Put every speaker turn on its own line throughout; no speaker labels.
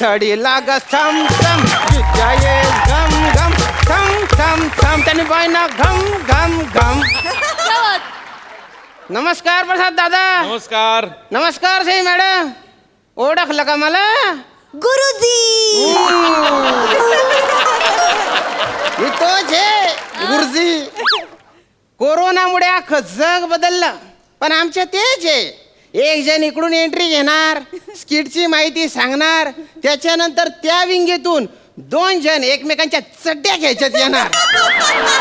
थडीला ग थम थम विजये घम घम थम थम थम त्यांनी बायना घम घम घम. नमस्कार प्रसाद दादा.
नमस्कार.
नमस्कार सई मॅडम. ओळखलं का मला?
गुरुजी.
मी तोच आहे गुरुजी. कोरोनामुळे अख्खं जग बदललं पण आमच्या तेच आहे. एक जण इकडून एंट्री घेणार, स्किटची माहिती सांगणार, त्याच्यानंतर त्या विंगेतून 2 जण एकमेकांच्या चड्ड्या घ्यायच्यात येणार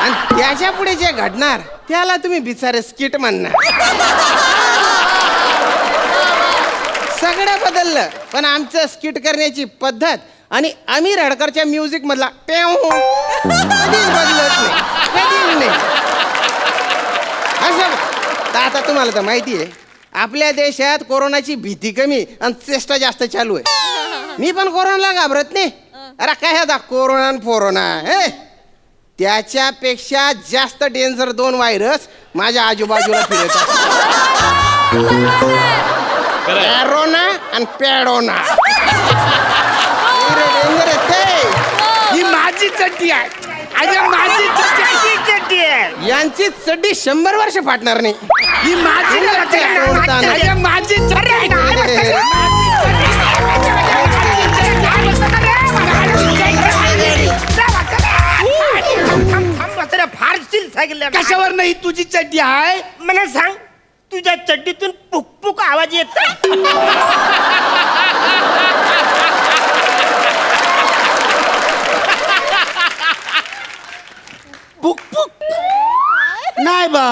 आणि त्याच्या पुढे जे घडणार त्याला तुम्ही बिचारे स्किट म्हणणार. सगळं बदललं पण आमचं स्किट करण्याची पद्धत आणि अमीर हडकरच्या म्युझिक मधला पेव कधीच बदलत नाही, कधीच नाही. असं आता तुम्हाला तर माहिती आहे आपल्या देशात कोरोनाची भीती कमी आणि चेष्टा जास्त चालू आहे. मी पण कोरोनाला घाबरत नाही. अरे काय होता कोरोना फोरोना हे त्याच्यापेक्षा जास्त डेंजर 2 व्हायरस माझ्या आजूबाजूला फिरतात. कॅरोना आणि पॅडोना. डेंजर आहे.
ही माझी चड्डी आहे. अरे माझी चड्डी आहे.
यांची चड्डी 100 वर्ष फाटणार नाही.
ही माझी चड्डी आहे. अरे माझी चड्डी आहे. कशावर नाही तुझी चड्डी आहे.
मला सांग तुझ्या चड्डीतून पुकपुक आवाज येत.
पुक पुक नाही बा.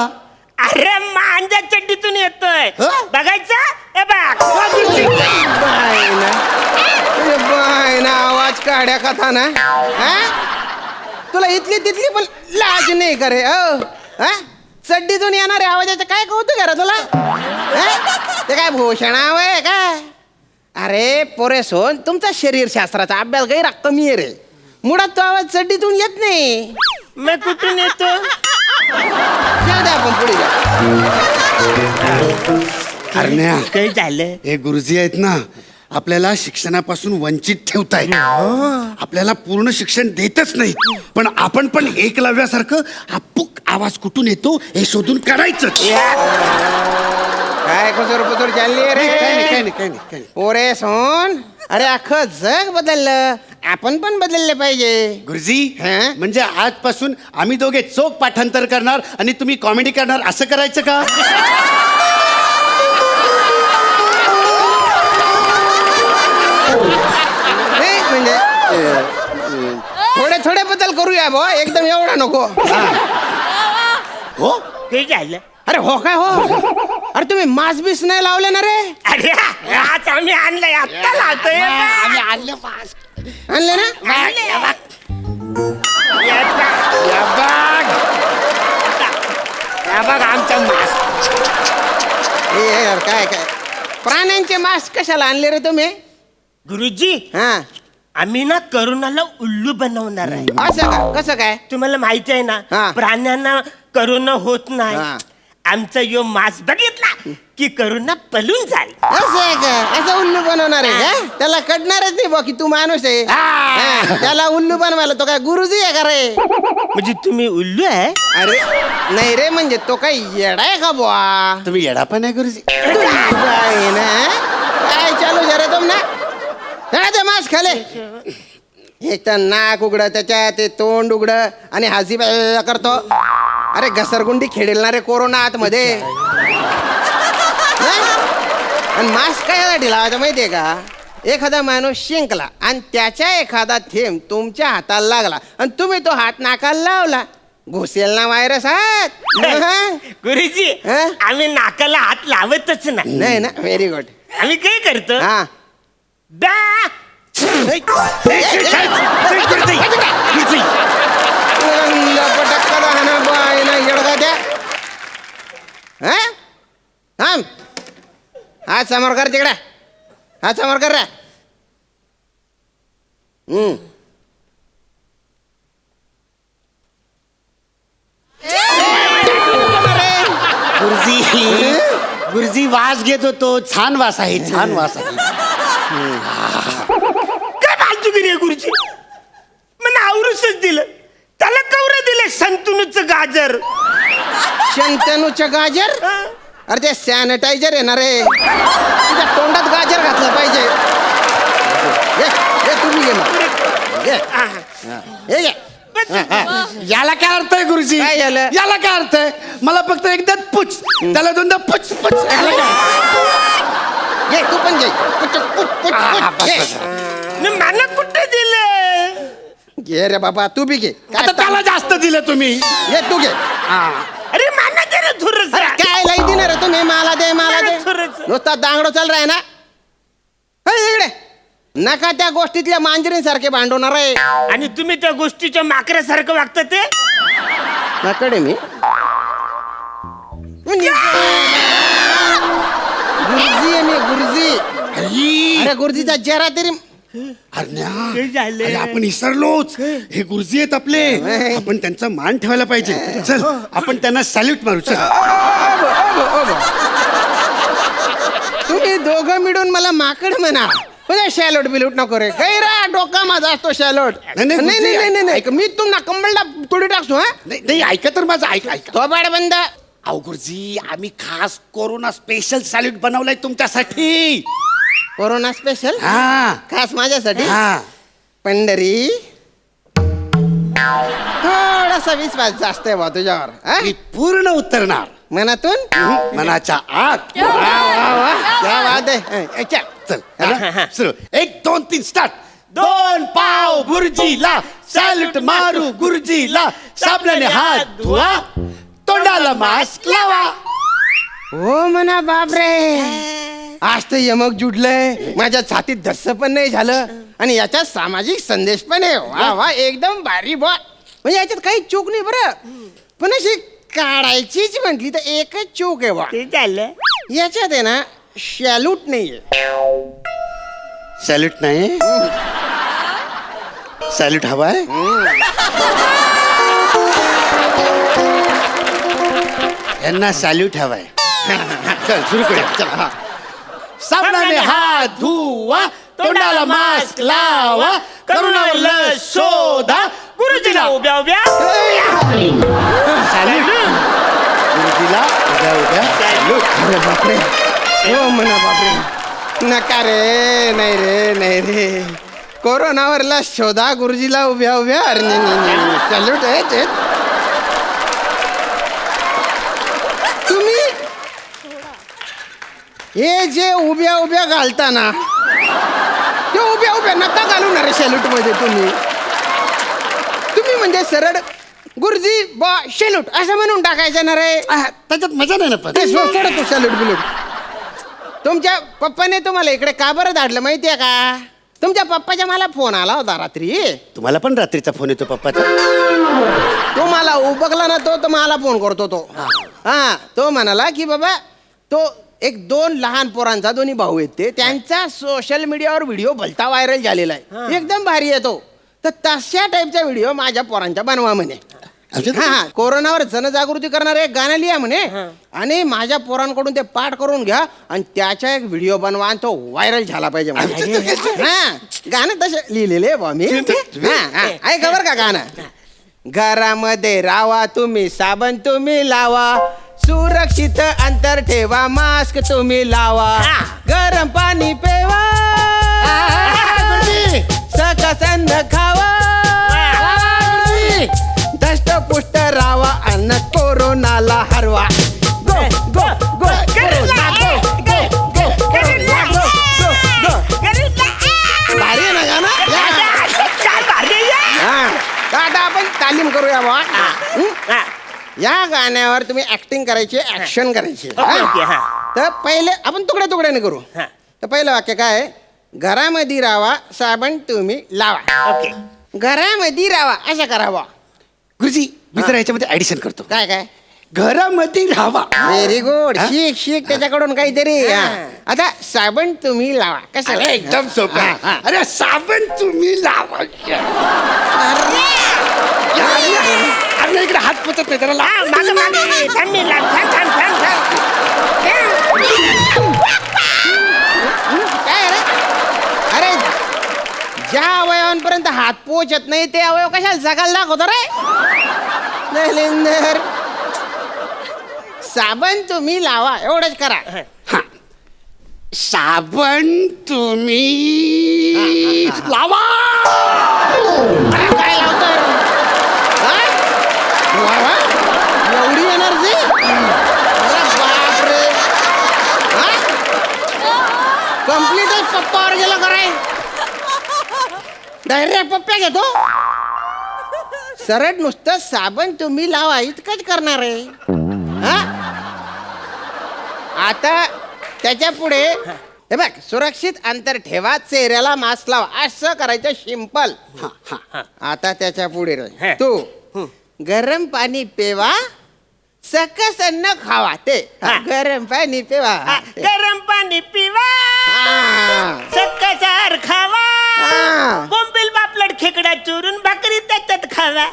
अरे माझ्या चड्डीतून येतोय. बघायचं हे बघ.
बाय ना आवाज काढ्या कथा ना. तुला इथली तिथली पण लाज नाही करे. चड्डीतून येणाऱ्या आवाजाचं काय कौतुक आहे रे तुला? ते काय भूषणावं आहे काय? अरे पोरे सोन तुमचा शरीरशास्त्राचा अभ्यास गैर कमी आहे रे. मुळात तो आवाज चड्डीतून येत नाही.
मग कुठून येतो?
जाऊ दे आपण पुढे
अरे
काही झालं.
हे गुरुजी आहेत ना आपल्याला शिक्षणापासून वंचित ठेवतायत. आपल्याला पूर्ण शिक्षण देतच नाही पण आपण पण एकलव्यासारखं हा पुक आवाज कुठून येतो हे शोधून काढायचं.
काय कुसर चालली रे?
काय नाही.
पोरे सोन अरे अख्खं जग बदललं आपण पण बदलले पाहिजे.
गुरुजी
हं?
म्हणजे आजपासून आम्ही दोघे चोख पाठांतर करणार आणि तुम्ही कॉमेडी करणार असं करायचं का?
नाही म्हणजे थोडे थोडे बदल करूया भाऊ एकदम एवढा नको.
हो
काही झालं.
अरे हो काय हो. अरे तुम्ही मास्क बीस नाही लावले ना रे?
अरे आज आम्ही आणलंय आत्ता लावतोय.
आम्ही आणलं मास्क.
आणले ना?
बघ आमच्या मास्क.
हे यार काय काय प्राण्यांचे मास्क कशाला आणले रे तुम्ही?
गुरुजी
हा
आम्ही ना करोनाला उल्लू बनवणार आहे.
असं का? कसं काय?
तुम्हाला माहिती आहे
हा.
ना प्राण्यांना करोना होत नाही.
हा.
आमचा यो मास्क बघितला की करोना पळून जाईल.
असं आहे का? असं उल्लू बनवणार आहे का? त्याला कळणारच नाही बा की तू माणूस आहे. हा, त्याला उल्लू बनवायला तो काय गुरुजी आहे का रे?
म्हणजे तुम्ही उल्लू आहे?
अरे नाही रे म्हणजे तो काय येडा आहे का बुवा?
तुम्ही येडा पण आहे गुरुजी.
बाई ना काय चालू जरा तुम ना ते मास्क खाले. एक तर नाक उघड त्याच्या ते तोंड उघड आणि हाजी करतो. अरे घसरगुंडी खेळणार रे कोरोना आतमध्ये. आणि मास्क काय लावायचं माहितीये का? एखादा माणूस शिंकला आणि त्याच्या एखादा थेंब तुमच्या हाताला लागला आणि तुम्ही तो हात नाकाला लावला घुसेल ना व्हायरस हात.
गुरुजी
हा?
आम्ही नाकाला हात लावतच नाही.
नाही ना व्हेरी गुड.
आम्ही काय करतो
हा हात समोर कर तिकडे. हात समोर कर रे.
गुरुजी वास घेत होतो. छान वास आहे. छान वास आहे.
अनुजच्या गाजर अरे ते सॅनिटायझर येणार रे तुझ्या तोंडात गाजर घातलं पाहिजे ये तुम्ही घे मग ये. हे घे.
याला काय अर्थ आहे गुरुजी
काय झालं?
याला काय अर्थ आहे मला फक्त एकदा पुच त्याला दोनदा पुच पुच याला काय?
घे तू पण घे पुच, पुच, पुच, पुच. घे.
मला कुठे दिले
घे रे बाबा तू बी घे
आता त्याला जास्त दिलं तुम्ही
ये तू घे
अरे मला दे रे थोडंस.
अरे काय लई देणार रे तुम्ही मला दे मला दे
थोडंच.
नुसता दांगडो चाल राय ना हे इकडे नका त्या गोष्टीतल्या मांजरीसारखे भांडवणार आहे
आणि तुम्ही त्या गोष्टीच्या माकऱ्यासारखं वागता ते
नकडे मी गुरुजी आहे मी गुरुजी
आई,
अरे गुरुजीचा चेहरा तरी
अरण्या,
काय झालं?
अरे आपण विसरलोच हे गुरुजी आहेत आपले आपण त्यांचा मान ठेवायला पाहिजे चल आपण त्यांना सॅल्यूट मारू चल
तुम्ही दोघं मिळून मला माकड म्हणा म्हणजे शॅलोट बिलूट नको रे गैरा डोका माझा असतो शॅलोट
नाही,
नाही
गुरुजी,
नाही नाही नाही मी तुम्हाला कंबलला तोडी टाकतो हा
नाही नाही, ऐका तर माझं ऐका ऐका
तो बाड बंद
अहो गुरुजी आम्ही खास कोरोना स्पेशल सॅल्यूट बनवलाय तुमच्यासाठी
कोरोना स्पेशल
हा
खास माझ्यासाठी
हा
पंढरी थोडासा विश्वास जास्त आहे बा तुझ्यावर हा?
मी पूर्ण उतरणार
मनातून
मनाच्या आत
वा वा वा क्या बात आहे अच्छा
चल है ना? सुरू 1 2 3 स्टार्ट 2 पाव गुरुजीला सॅल्यूट मारू गुरुजीला साबणाने हात धुवा तोंडाला मास्क लावा
हो म्हणा बापरे आज तर यमक जुडलंय माझ्या छातीत धस्स पण नाही झालं आणि याच्यात सामाजिक संदेश पण आहे वा वा एकदम भारी बॉ म्हणजे याच्यात काही चूक नाही बरं पण अशी काढायचीच म्हटली तर एकच चूक आहे बा
ते झालं
याच्यात आहे ना शॅल्यूट नाहीये
सॅल्यूट नाही सॅल्यूट हवाय यांना सॅल्यूट हवाय चल सुरू करूया चल हा साबणाने हात धुवा तोंडाला मास्क लावा करोनावर लस शोधा
गुरुजीला उभ्या उभ्या
सॅल्यूट गुरुजीला उद्या उद्या सॅल्यूट
अरे बापरे हो म्हणा बापरे नका रे नाही रे कोरोनावर लस शोधा गुरुजीला उभ्या उभ्या अरे नाही सॅल्यूट आहे ते तुम्ही हे जे उभ्या उभ्या घालता ना ते उभ्या उभ्या नका घालू ना रे सॅल्यूट मध्ये तुम्ही म्हणजे सरळ गुरुजी बा सॅल्यूट असं म्हणून टाकायचं ना रे
त्याच्यात मजा नाही ना पण
ते सोड तू सॅल्यूट बिल्यूट तुमच्या पप्पाने तुम्हाला इकडे का बरं धाडलं माहितीये का तुमच्या पप्पाचा मला फोन आला होता रात्री
तुम्हाला पण रात्रीचा फोन येतो पप्पाचा
तो मला उबगला ना तो मला फोन करतो तो हा तो म्हणाला की बाबा तो एक 2 लहान पोरांचा दोन्ही भाऊ आहेत ते त्यांचा सोशल मीडियावर व्हिडिओ भलता व्हायरल झालेला आहे एकदम भारी आहे तो तर तशा टाईपचा व्हिडिओ माझ्या पोरांच्या बनवा म्हणे हा कोरोनावर जनजागृती करणारे एक गाणं लिहा म्हणे आणि माझ्या पोरांकडून ते पाठ करून घ्या आणि त्याचा एक व्हिडिओ बनवा आणि तो व्हायरल झाला पाहिजे हा गाणं तसे लिहिलेले बा मी ऐका बरं का गाणं घरामध्ये राहा तुम्ही साबण तुम्ही लावा सुरक्षित अंतर ठेवा मास्क तुम्ही लावा गरम पाणी पेवा सकसंद खावा दष्टपुष्ट रावा अन्न कोरोनाला हरवा गो गो गो कोरोना गो गो गो कोरोना गो गो गो भारी आहे ना गाणं हा आता आपण तालीम करूया बा या गाण्यावर तुम्ही ऍक्टिंग करायची ऍक्शन करायची तर पहिले आपण तुकड्या तुकड्याने करू तर पहिलं वाक्य काय आहे? घरामध्ये राहावा साबण तुम्ही लावा
ओके
घरामध्ये राहावा असं करावा
गुरुजी मी तर याच्यामध्ये ऍडिशन करतो
काय काय
घरामध्ये राहावा
व्हेरी गुड शिक शिक त्याच्याकडून काहीतरी हा. आता साबण तुम्ही लावा कसं
अरे एकदम सोपं अरे साबण तुम्ही लावा अरे इकडे हात पोचत नाही त्याला लाव.
मागे मागे थांब मी लाग थांब थांब थांब थांब
काय रे अरे ज्या अवयवांपर्यंत हात पोचत नाही ते अवयव कशाला जगायला दाखवतो रे दलिंदर साबण तुम्ही लावा एवढंच करा.
हा. साबण तुम्ही लावा.
अरे, काय लावतोय रे? हा? लावा? एवढी एनर्जी? अरे बापरे. कम्प्लीटच पप्पावर गेलं कराय. डायरेक्ट पप्प्या घेतो. सरळ नुसतं साबण तुम्ही लावा इतकंच करणार आहे. हा? आता त्याच्या पुढे हे बघ, सुरक्षित अंतर ठेवा, चेहऱ्याला मास्क लावा, असं करायचं सिंपल. आता त्याच्या पुढे रे, तू गरम पाणी पेवा, सकस अन्न खावा. ते गरम पाणी पेवा.
गरम पाणी पिवा, सक्काचार खावा, बोंबील पापलेट खेकडा चोरून भाकरी त्याच्यात खावा.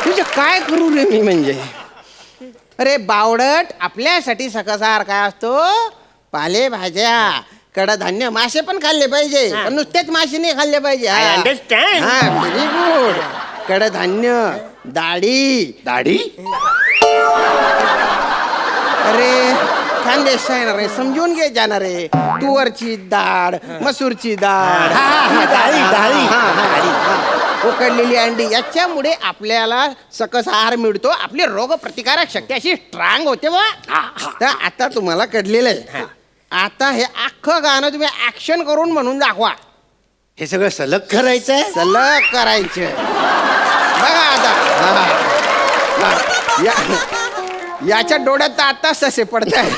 तुझं काय करू रे मी म्हणजे? अरे बावडट, आपल्यासाठी सकस आहार काय असतो? पालेभाज्या, कडधान्य, मासे पण खाल्ले पाहिजे, पण नुसतेच मासे नाही खाल्ले पाहिजे.
I understand.
हा, व्हेरी गुड. कडधान्य, डाळी.
दाढी.
अरे खानदेश आहे ना रे, समजून घे जाणार रे. तुवरची डाळ, मसूरची डाळ, डाळी, उकडलेली अंडी, याच्यामुळे आपल्याला सकस आहार मिळतो. आपली रोग प्रतिकारक शक्ती अशी स्ट्रॉंग होते बा. तर आता तुम्हाला कळलेलं आहे. आता हे अख्खं गाणं तुम्ही ऍक्शन करून म्हणून दाखवा.
हे सगळं सलग करायचंय.
सलग करायचं. बघा आता. याच्या डोळ्यात तर आता ससे पडत आहेत.